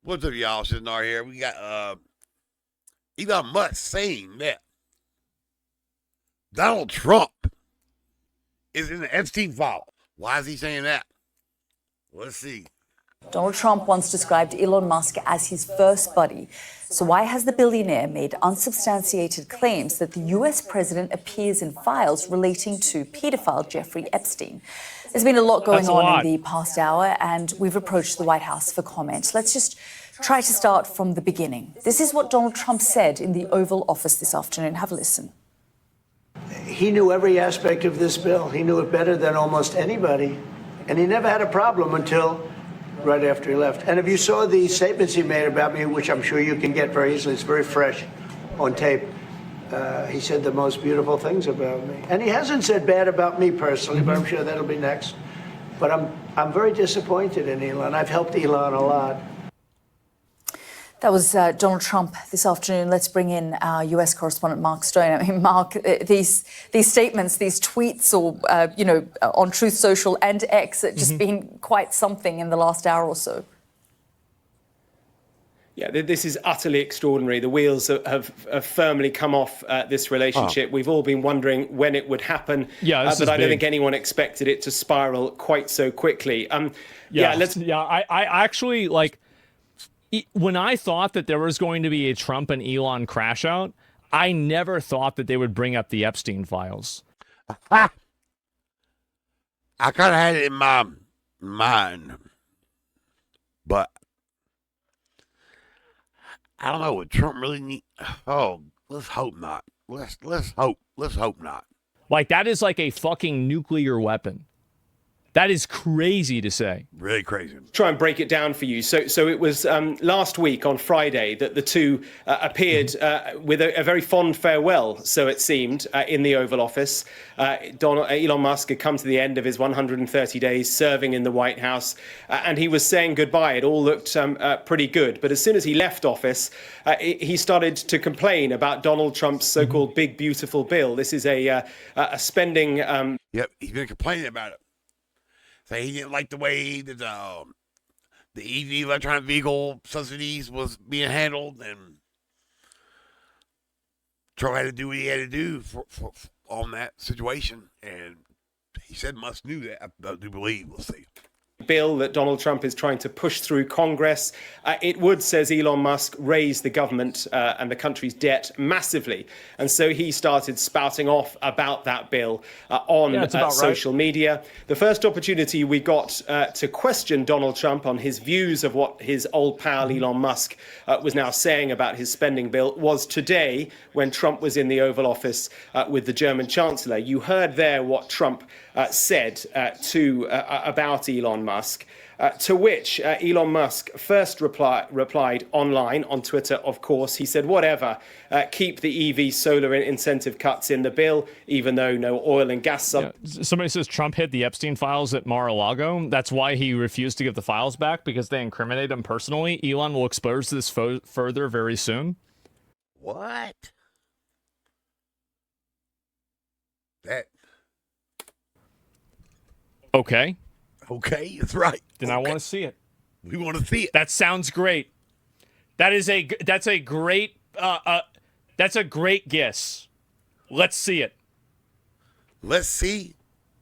What's up, y'all? Shinar here. We got Elon Musk saying that Donald Trump is in the Epstein file. Why is he saying that? Let's see. Donald Trump once described Elon Musk as his first buddy. So why has the billionaire made unsubstantiated claims that the US president appears in files relating to pedophile Jeffrey Epstein? There's been a lot going on in the past hour, and we've approached the White House for comment. Let's just try to start from the beginning. This is what Donald Trump said in the Oval Office this afternoon. Have a listen. He knew every aspect of this bill. He knew it better than almost anybody. And he never had a problem until right after he left. And if you saw the statements he made about me, which I'm sure you can get very easily, it's very fresh on tape, he said the most beautiful things about me. And he hasn't said bad about me personally, but I'm sure that'll be next. But I'm very disappointed in Elon. I've helped Elon a lot. That was Donald Trump this afternoon. Let's bring in our US correspondent, Mark Stone. I mean, Mark, these statements, these tweets, or, on Truth Social and X, have just been quite something in the last hour or so. Yeah, this is utterly extraordinary. The wheels have firmly come off this relationship. We've all been wondering when it would happen. Yeah, but I don't think anyone expected it to spiral quite so quickly. I actually, like, when I thought that there was going to be a Trump and Elon crash out, I never thought that they would bring up the Epstein files. I kind of had it in my mind, but I don't know. Would Trump really need? Oh, let's hope not. Let's hope not. Like, that is like a fucking nuclear weapon. That is crazy to say. Really crazy. Try and break it down for you. So it was last week on Friday that the two appeared with a very fond farewell, so it seemed, in the Oval Office. Elon Musk had come to the end of his 130 days serving in the White House, and he was saying goodbye. It all looked pretty good. But as soon as he left office, he started to complain about Donald Trump's so-called big, beautiful bill. This is a spending... Yep, he's been complaining about it. Say he didn't like the way that the EV electronic vehicle subsidies was being handled, and Trump had to do what he had to do for on that situation. And he said Musk knew that. I do believe. We'll see. Bill that Donald Trump is trying to push through Congress. It would, says Elon Musk, raise the government and the country's debt massively. And so he started spouting off about that bill on social media. The first opportunity we got to question Donald Trump on his views of what his old pal Elon Musk was now saying about his spending bill was today when Trump was in the Oval Office with the German Chancellor. You heard there what Trump said about Elon Musk, to which Elon Musk first replied online on Twitter, of course. He said, whatever, keep the EV solar incentive cuts in the bill, even though no oil and gas... Somebody says Trump hid the Epstein files at Mar-a-Lago. That's why he refused to give the files back, because they incriminate him personally. Elon will expose this further very soon. What? That... Okay, that's right. Then I want to see it. We want to see it. That sounds great. That's a great guess. Let's see it. Let's see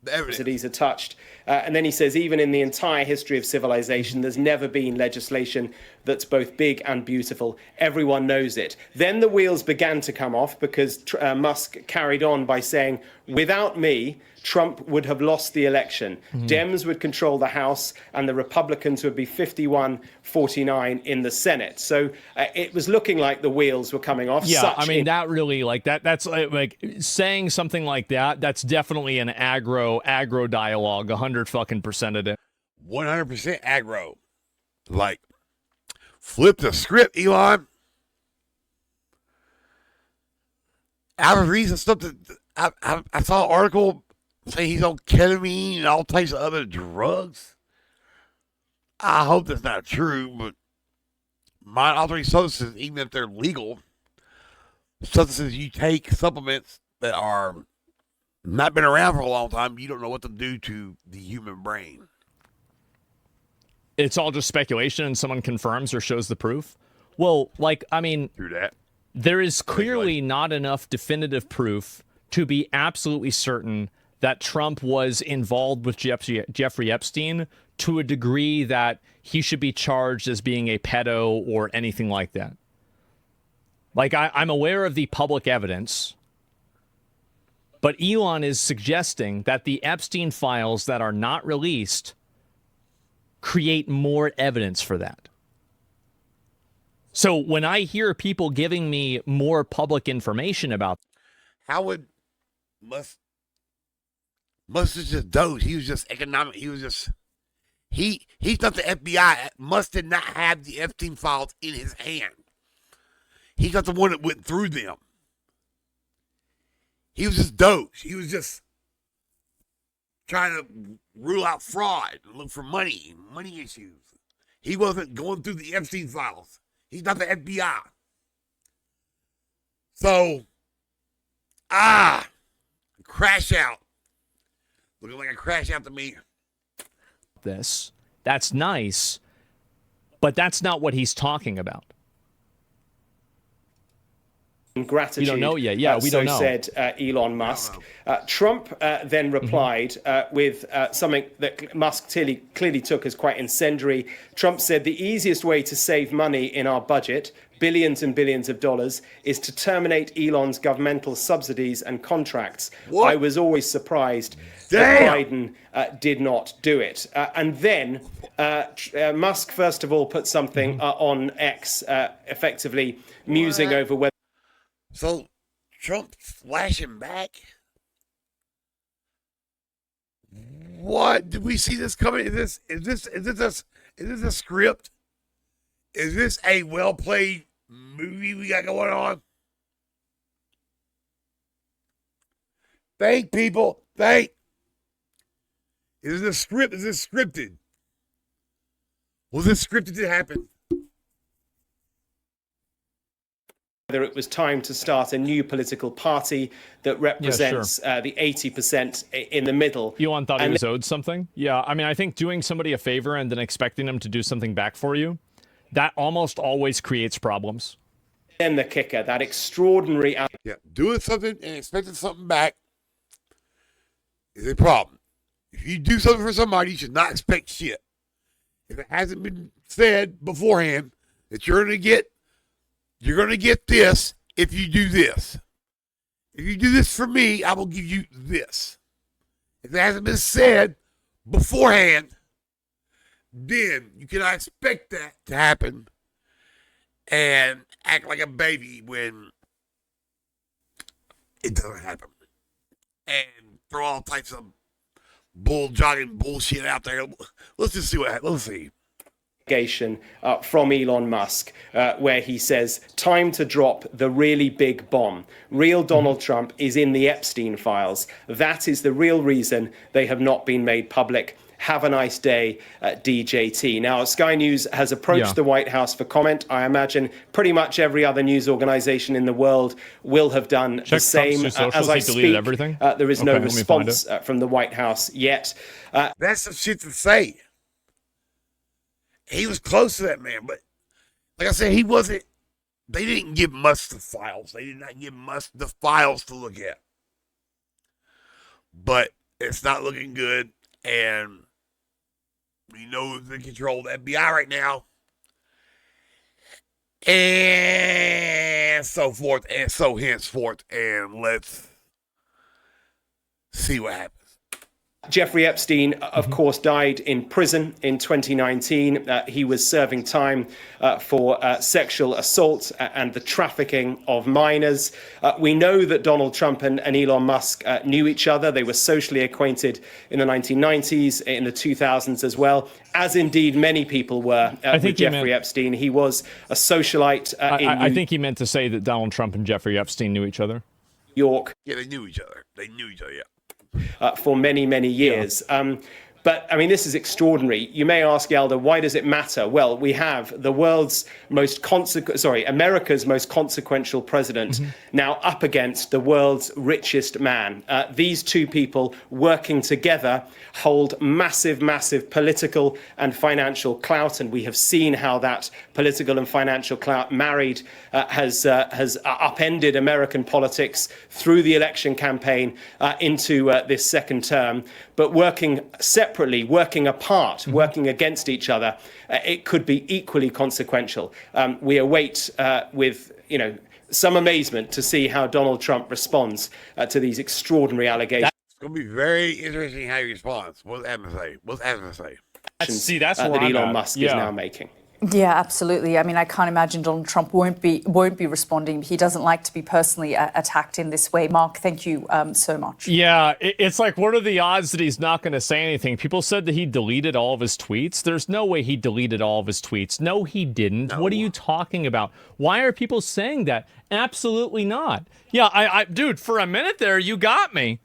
the evidence. Cities are touched. And then he says, even in the entire history of civilization, there's never been legislation that's both big and beautiful. Everyone knows it. Then the wheels began to come off because Musk carried on by saying, without me, Trump would have lost the election. Dems would control the House and the Republicans would be 51-49 in the Senate. So it was looking like the wheels were coming off. Yeah, that really, that's like saying something like that. That's definitely an aggro dialogue, 100% of it. 100% aggro. Like, flip the script, Elon. I was reading stuff that I saw an article say he's on ketamine and all types of other drugs. I hope that's not true, but mind-altering substances, even if they're legal, substances you take, supplements that are not been around for a long time, you don't know what to do to the human brain. it's all just speculation and someone confirms or shows the proof. Well, like, I mean, Through that. there is clearly not enough definitive proof to be absolutely certain that Trump was involved with Jeffrey Epstein to a degree that he should be charged as being a pedo or anything like that. Like, I'm aware of the public evidence, but Elon is suggesting that the Epstein files that are not released create more evidence for that. So when I hear people giving me more public information about, How would Musk is just doge. He was just economic. He was just he's not the FBI. Musk did not have the Epstein files in his hand. He's not the one that went through them. He was just doge. He was just trying to rule out fraud and look for money issues. He wasn't going through the Epstein files. He's not the FBI. So, crash out. Looking like a crash out to me. this, that's nice, but that's not what he's talking about. Gratitude. We don't know yet. Yeah, we don't know. Said Elon Musk. Trump then replied with something that Musk clearly took as quite incendiary. Trump said the easiest way to save money in our budget, billions and billions of dollars, is to terminate Elon's governmental subsidies and contracts. What? I was always surprised that Biden did not do it. And then Musk, first of all, put something on X, effectively musing over whether. So, Trump flashing back? What? Did we see this coming? Is this a script? Is this a well-played movie we got going on? Think, people. Think. Is this a script? Is this scripted? Was this scripted to happen? Whether it was time to start a new political party that represents the 80% in the middle. Elon thought he was owed something? Yeah, I mean, I think doing somebody a favor and then expecting them to do something back for you, that almost always creates problems. Then the kicker, that extraordinary... Yeah, doing something and expecting something back is a problem. If you do something for somebody, you should not expect shit. If it hasn't been said beforehand that you're going to get this if you do this. If you do this for me, I will give you this. If it hasn't been said beforehand, then you cannot expect that to happen and act like a baby when it doesn't happen. And throw all types of jogging bullshit out there. Let's just see what happens. Let's see. From Elon Musk, where he says, time to drop the really big bomb. Real Donald Trump is in the Epstein files. That is the real reason they have not been made public. Have a nice day, DJT. Now, Sky News has approached the White House for comment. I imagine pretty much every other news organization in the world will have done the same. As I speak, there is no response from the White House yet. That's some shit to say. He was close to that man, but like I said, he wasn't. They didn't give Musk the files. They did not give Musk the files to look at. But it's not looking good, and we know who's in control of the FBI right now, and so forth, and so henceforth, and let's see what happens. Jeffrey Epstein, of course, died in prison in 2019. He was serving time for sexual assault and the trafficking of minors. We know that Donald Trump and Elon Musk knew each other. They were socially acquainted in the 1990s, in the 2000s as well, as indeed many people were with Jeffrey Epstein. He was a socialite I think he meant to say that Donald Trump and Jeffrey Epstein knew each other. York. Yeah, they knew each other. Yeah. For many, many years. But I mean, this is extraordinary. You may ask, Yalda, why does it matter? Well, we have America's most consequential president now up against the world's richest man. These two people working together hold massive, massive political and financial clout, and we have seen how that political and financial clout has upended American politics through the election campaign into this second term. But working separately, working apart, working against each other, it could be equally consequential. We await with some amazement to see how Donald Trump responds to these extraordinary allegations. It's going to be very interesting how he responds. What's Asmon say? What's Asmon say? See, that's that where I'm Elon at. Musk is now making. Yeah, absolutely. I mean, I can't imagine Donald Trump won't be responding. He doesn't like to be personally attacked in this way. Mark, thank you so much. Yeah, it's like, what are the odds that he's not going to say anything? People said that he deleted all of his tweets. There's no way he deleted all of his tweets. No, he didn't. No. What are you talking about? Why are people saying that? Absolutely not. Yeah, I dude, for a minute there, you got me.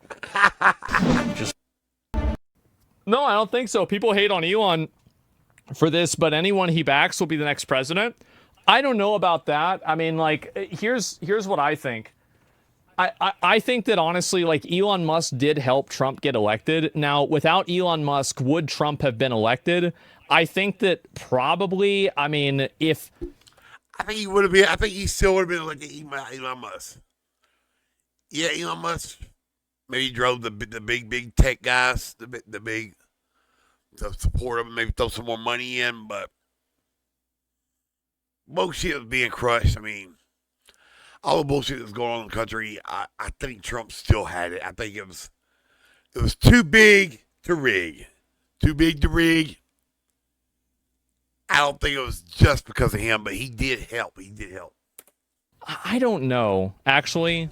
No, I don't think so. People hate on Elon for this, but anyone he backs will be the next president. I don't know about that. I mean, like, here's what I think. I think that honestly, like, Elon Musk did help Trump get elected. Now, without Elon Musk, would Trump have been elected? I think that probably, I mean, if... I think he would have been, I think he still would have been elected Elon Musk. Yeah, Elon Musk maybe drove the big tech guys, the big... to support him, maybe throw some more money in, but bullshit was being crushed. I mean, all the bullshit that's going on in the country, I think Trump still had it. I think it was too big to rig. Too big to rig. I don't think it was just because of him, but he did help. I don't know, actually,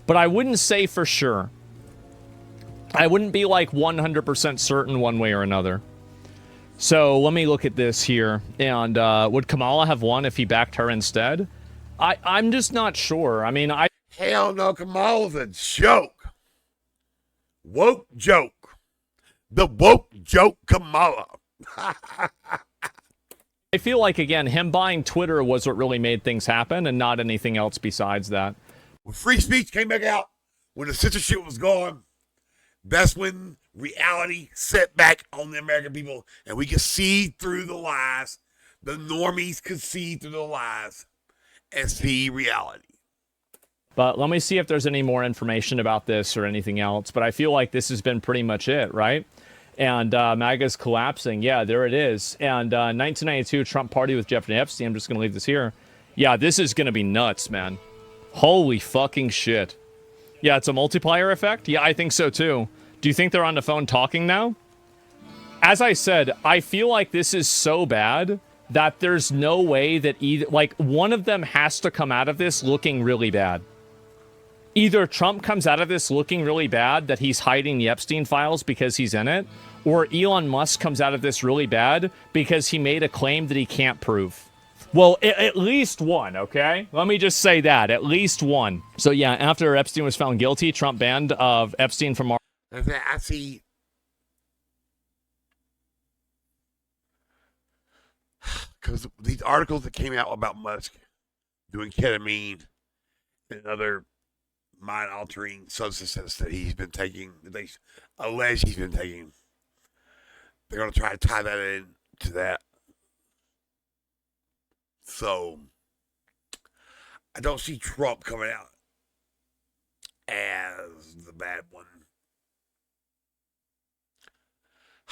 but I wouldn't say for sure. I wouldn't be like 100% certain one way or another. So let me look at this here. And would Kamala have won if he backed her instead? I'm just not sure. I mean, Hell no, Kamala's a joke. Woke joke. The woke joke Kamala. I feel like, again, him buying Twitter was what really made things happen and not anything else besides that. When free speech came back out, when the censorship was gone, that's when reality set back on the American people, and we could see through the lies. The normies could see through the lies and see reality. But let me see if there's any more information about this or anything else. But I feel like this has been pretty much it, right? And MAGA's collapsing. Yeah, there it is. And 1992, Trump party with Jeffrey Epstein. I'm just going to leave this here. Yeah, this is going to be nuts, man. Holy fucking shit. Yeah, it's a multiplier effect? Yeah, I think so too. Do you think they're on the phone talking now? As I said, I feel like this is so bad that there's no way that either, like, one of them has to come out of this looking really bad. Either Trump comes out of this looking really bad that he's hiding the Epstein files because he's in it, or Elon Musk comes out of this really bad because he made a claim that he can't prove. Well, at least one, okay? Let me just say that. At least one. So, yeah, after Epstein was found guilty, Trump banned of Epstein from... I see... Because these articles that came out about Musk doing ketamine and other mind-altering substances that he's been taking, that they allege he's been taking, they're going to try to tie that into that. So, I don't see Trump coming out as the bad one.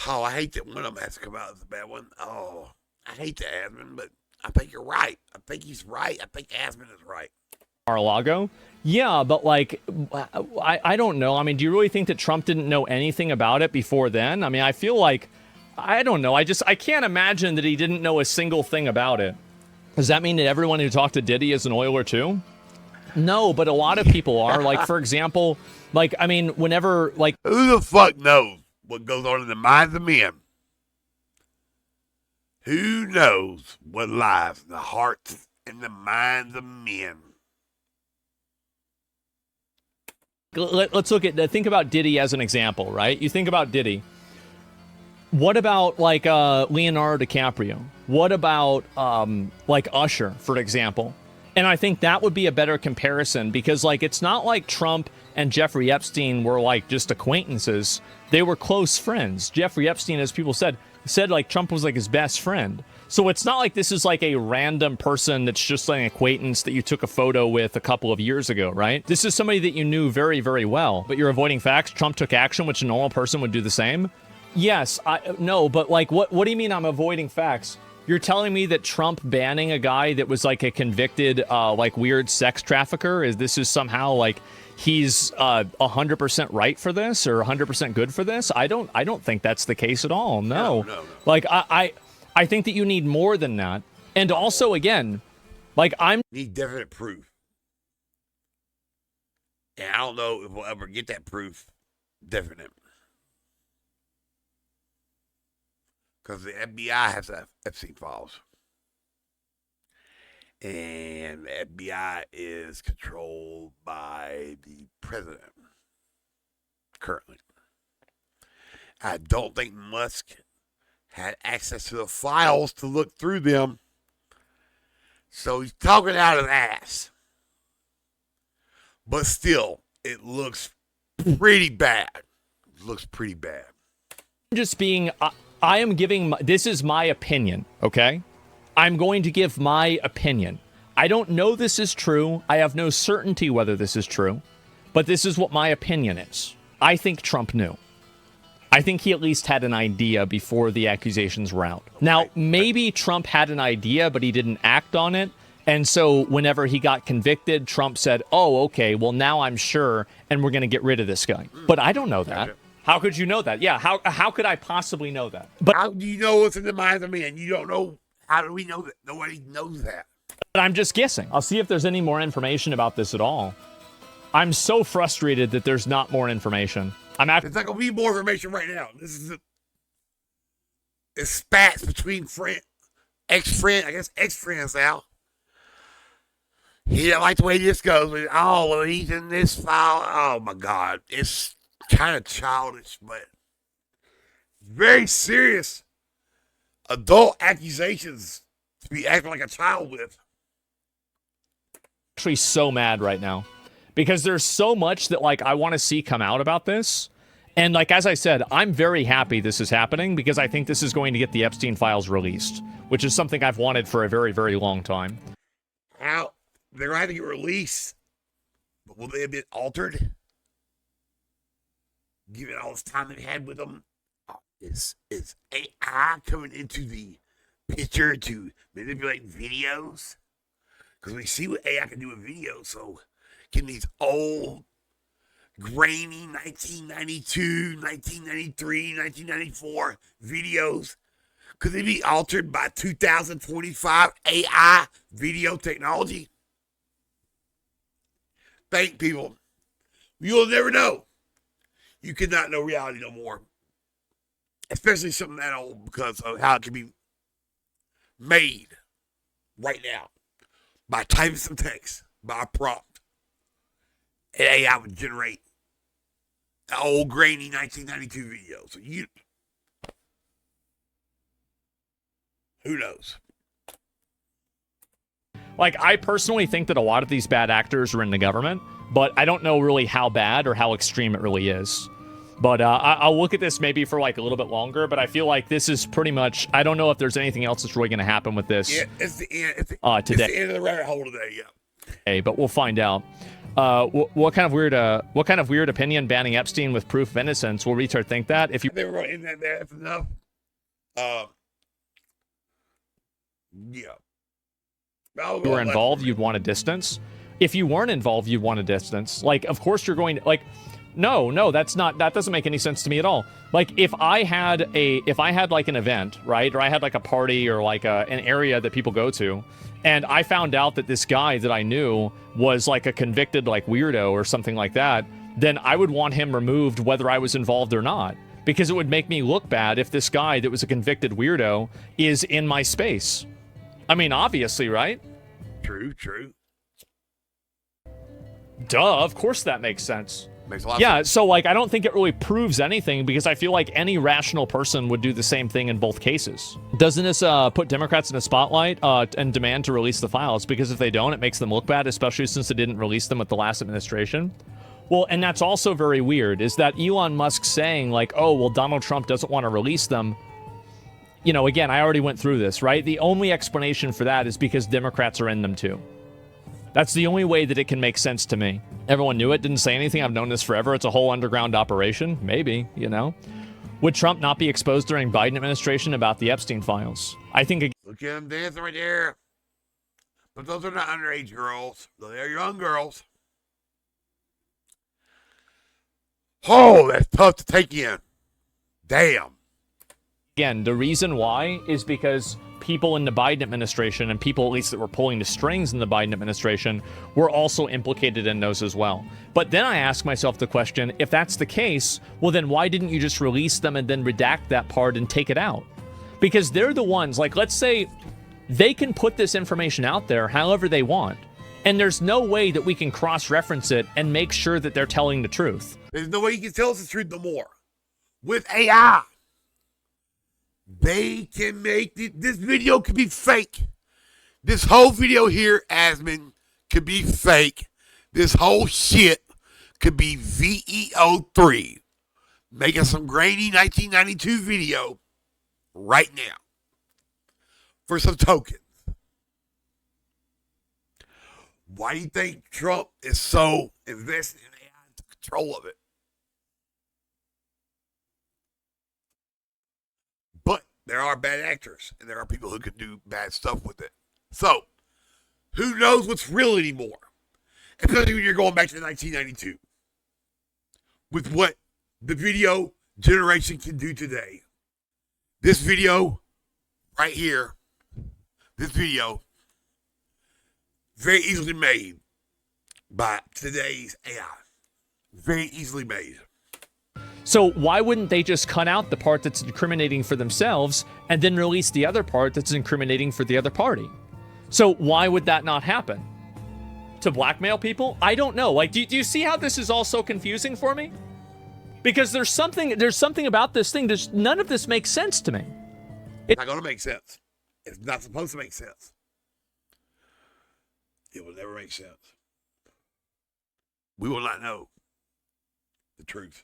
Oh, I hate that one of them has to come out as the bad one. Oh, I hate the Asmon, but I think you're right. I think he's right. I think Asmon is right. Mar-a-Lago? Yeah, but like, I don't know. I mean, do you really think that Trump didn't know anything about it before then? I mean, I feel like, I don't know. I can't imagine that he didn't know a single thing about it. Does that mean that everyone who talked to Diddy is an oiler too? No, but a lot of people are. Like, for example, like, I mean, whenever, like... Who the fuck knows what goes on in the minds of men? Who knows what lies in the hearts and the minds of men? Let's look at, think about Diddy as an example, right? You think about Diddy. What about like Leonardo DiCaprio? What about like Usher, for example? And I think that would be a better comparison because like it's not like Trump and Jeffrey Epstein were like just acquaintances. They were close friends. Jeffrey Epstein, as people said like Trump was like his best friend. So it's not like this is like a random person that's just like an acquaintance that you took a photo with a couple of years ago, right? This is somebody that you knew very, very well, but you're avoiding facts. Trump took action, which a normal person would do the same. Yes, no, but like, what do you mean I'm avoiding facts? You're telling me that Trump banning a guy that was like a convicted, like weird sex trafficker this is somehow like he's 100% right for this or 100% good for this? I don't think that's the case at all. No. Like I think that you need more than that. And also, again, like need definite proof. And I don't know if we'll ever get that proof definite. Because the FBI has Epstein files. And the FBI is controlled by the president currently. I don't think Musk had access to the files to look through them. So he's talking out his ass. But still, it looks pretty bad. It looks pretty bad. just being, I am giving, this is my opinion, okay? I'm going to give my opinion. I don't know this is true. I have no certainty whether this is true, but this is what my opinion is. I think Trump knew. I think he at least had an idea before the accusations were out. Now, maybe Trump had an idea, but he didn't act on it. And so whenever he got convicted, Trump said, oh, okay, well, now I'm sure, and we're going to get rid of this guy. But I don't know that. How could you know that? Yeah, how could I possibly know that? But how do you know what's in the minds of men? You don't know. How do we know that? Nobody knows that. But I'm just guessing. I'll see if there's any more information about this at all. I'm so frustrated that there's not more information. There's not going to be more information right now. This is it's spats between ex-friends now. He didn't like the way this goes. Oh, well, he's in this file. Oh, my God. It's kind of childish, but very serious adult accusations to be acting like a child with. Actually so mad right now because there's so much that like I want to see come out about this. And like, as I said, I'm very happy this is happening because I think this is going to get the Epstein files released, which is something I've wanted for a very, very long time. How they're going to have to get released, but will they have been altered? Given all this time they've had with them, is AI coming into the picture to manipulate videos? Because we see what AI can do with videos, so can these old, grainy 1992, 1993, 1994 videos, could they be altered by 2025 AI video technology? Thank people. You'll never know. You cannot know reality no more. Especially something that old because of how it can be made right now. By typing some text, by a prompt. And AI would generate an old grainy 1992 video. So who knows? Like, I personally think that a lot of these bad actors are in the government, but I don't know really how bad or how extreme it really is. But I'll look at this maybe for like a little bit longer, but I feel like this is pretty much, I don't know if there's anything else that's really going to happen with this. Yeah, it's the end. It's today. It's the end of the rabbit hole today, yeah. Hey, but we'll find out. What kind of weird opinion banning Epstein with proof of innocence? Will retard think that? If you they were going to end that there, that's enough. Yeah. You were involved, you'd want a distance. If you weren't involved, you'd want a distance. Like, of course you're going to, like, no, that doesn't make any sense to me at all. Like, if I had like an event, right, or I had like a party or like an area that people go to, and I found out that this guy that I knew was like a convicted like weirdo or something like that, then I would want him removed whether I was involved or not, because it would make me look bad if this guy that was a convicted weirdo is in my space. I mean, obviously, right? True. Duh, of course that makes sense. Makes a lot of Yeah, sense. so like I don't think it really proves anything because I feel like any rational person would do the same thing in both cases. Doesn't this put Democrats in a spotlight and demand to release the files? Because if they don't, it makes them look bad, especially since they didn't release them with the last administration. Well, and that's also very weird, is that Elon Musk saying like, oh, well, Donald Trump doesn't want to release them. You know, again, I already went through this, right? The only explanation for that is because Democrats are in them too. That's the only way that it can make sense to me. Everyone knew it, didn't say anything. I've known this forever. It's a whole underground operation. Maybe, you know. Would Trump not be exposed during Biden administration about the Epstein files? I think... Look at them dancing right there. But those are not underage girls. They're young girls. Oh, that's tough to take in. Damn. Again, the reason why is because people in the Biden administration and people at least that were pulling the strings in the Biden administration were also implicated in those as well. But then I ask myself the question, if that's the case, well then why didn't you just release them and then redact that part and take it out? Because they're the ones, like let's say they can put this information out there however they want. And there's no way that we can cross-reference it and make sure that they're telling the truth. There's no way you can tell us the truth no more. With AI, they can make this video could be fake. This whole video here, Asmon, could be fake. This whole shit could be VEO3 making some grainy 1992 video right now for some tokens. Why do you think Trump is so invested in AI and took control of it? But there are bad actors, and there are people who can do bad stuff with it. So, who knows what's real anymore? Especially when you're going back to 1992. With what the video generation can do today. This video, right here, this video, very easily made by today's AI. Very easily made. So why wouldn't they just cut out the part that's incriminating for themselves and then release the other part that's incriminating for the other party? So why would that not happen? To blackmail people? I don't know. Like, do you see how this is all so confusing for me? Because there's something about this thing. None of this makes sense to me. It's not going to make sense. It's not supposed to make sense. It will never make sense. We will not know the truth.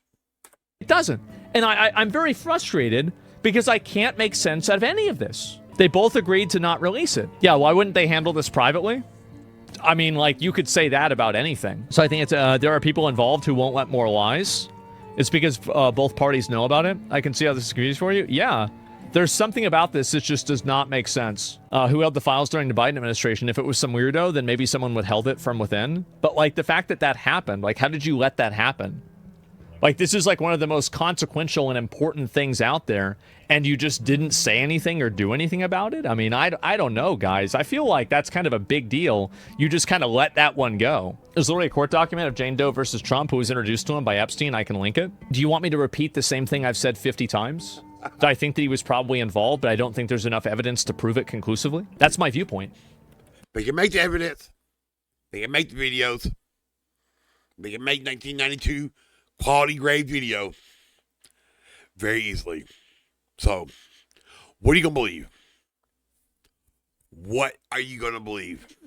It doesn't. And I'm very frustrated because I can't make sense out of any of this. They both agreed to not release it. Yeah, why wouldn't they handle this privately? I mean, like, you could say that about anything. So I think it's there are people involved who won't let more lies. It's because both parties know about it. I can see how this is confusing for you. Yeah. There's something about this that just does not make sense. Who held the files during the Biden administration? If it was some weirdo, then maybe someone withheld it from within. But, like, the fact that that happened, like, how did you let that happen? Like, this is, like, one of the most consequential and important things out there, and you just didn't say anything or do anything about it? I mean, I don't know, guys. I feel like that's kind of a big deal. You just kind of let that one go. There's literally a court document of Jane Doe versus Trump who was introduced to him by Epstein. I can link it. Do you want me to repeat the same thing I've said 50 times? I think that he was probably involved, but I don't think there's enough evidence to prove it conclusively. That's my viewpoint. They can make the evidence. They can make the videos. They can make 1992 quality grade video very easily. So, what are you going to believe? What are you going to believe?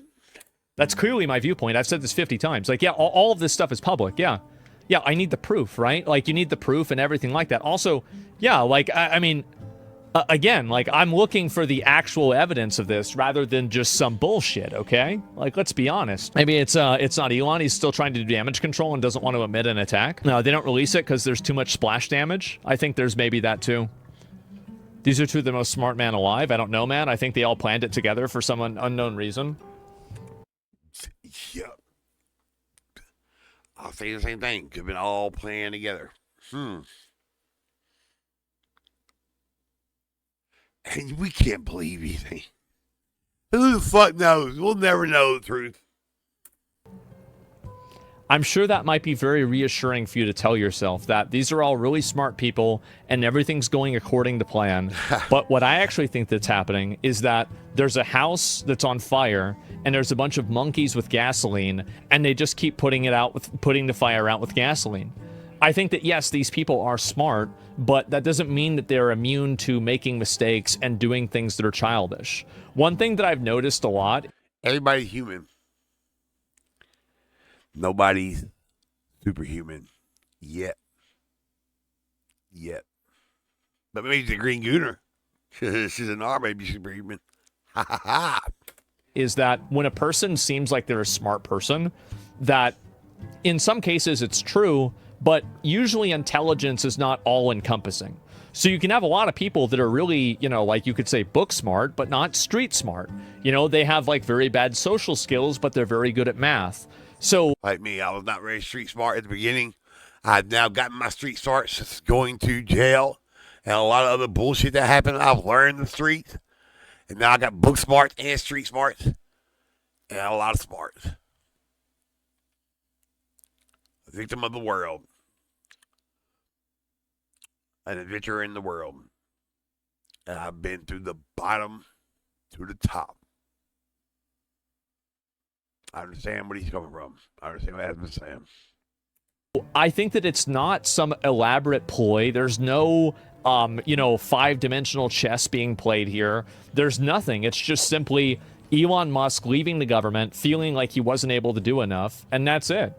That's clearly my viewpoint. I've said this 50 times. Like, yeah, all of this stuff is public. Yeah. Yeah, I need the proof, right? Like, you need the proof and everything like that. Also, yeah, like, I mean, again, like, I'm looking for the actual evidence of this rather than just some bullshit, okay? Like, let's be honest. Maybe it's not Elon. He's still trying to do damage control and doesn't want to admit an attack. No, they don't release it because there's too much splash damage. I think there's maybe that, too. These are two of the most smart men alive. I don't know, man. I think they all planned it together for some unknown reason. Yep. I'll say the same thing. Could have been all planned together. And we can't believe anything. Who the fuck knows? We'll never know the truth. I'm sure that might be very reassuring for you to tell yourself that these are all really smart people and everything's going according to plan. But what I actually think that's happening is that there's a house that's on fire and there's a bunch of monkeys with gasoline, and they just keep putting the fire out with gasoline. I think that, yes, these people are smart, but that doesn't mean that they're immune to making mistakes and doing things that are childish. One thing that I've noticed a lot. Everybody's human. Nobody's superhuman yet. But maybe the Green Gooner. She's an R, maybe superhuman. Ha ha ha. Is that when a person seems like they're a smart person, that in some cases it's true, but usually intelligence is not all encompassing. So you can have a lot of people that are really, like you could say book smart, but not street smart. They have like very bad social skills, but they're very good at math. So, like me, I was not very street smart at the beginning. I've now gotten my street smarts since going to jail and a lot of other bullshit that happened. I've learned the streets, and now I got book smarts and street smarts and a lot of smarts. A victim of the world, an adventurer in the world, and I've been through the bottom to the top. I understand where he's coming from. I understand what Asmon's saying. I think that it's not some elaborate ploy. There's no, five-dimensional chess being played here. There's nothing. It's just simply Elon Musk leaving the government, feeling like he wasn't able to do enough, and that's it.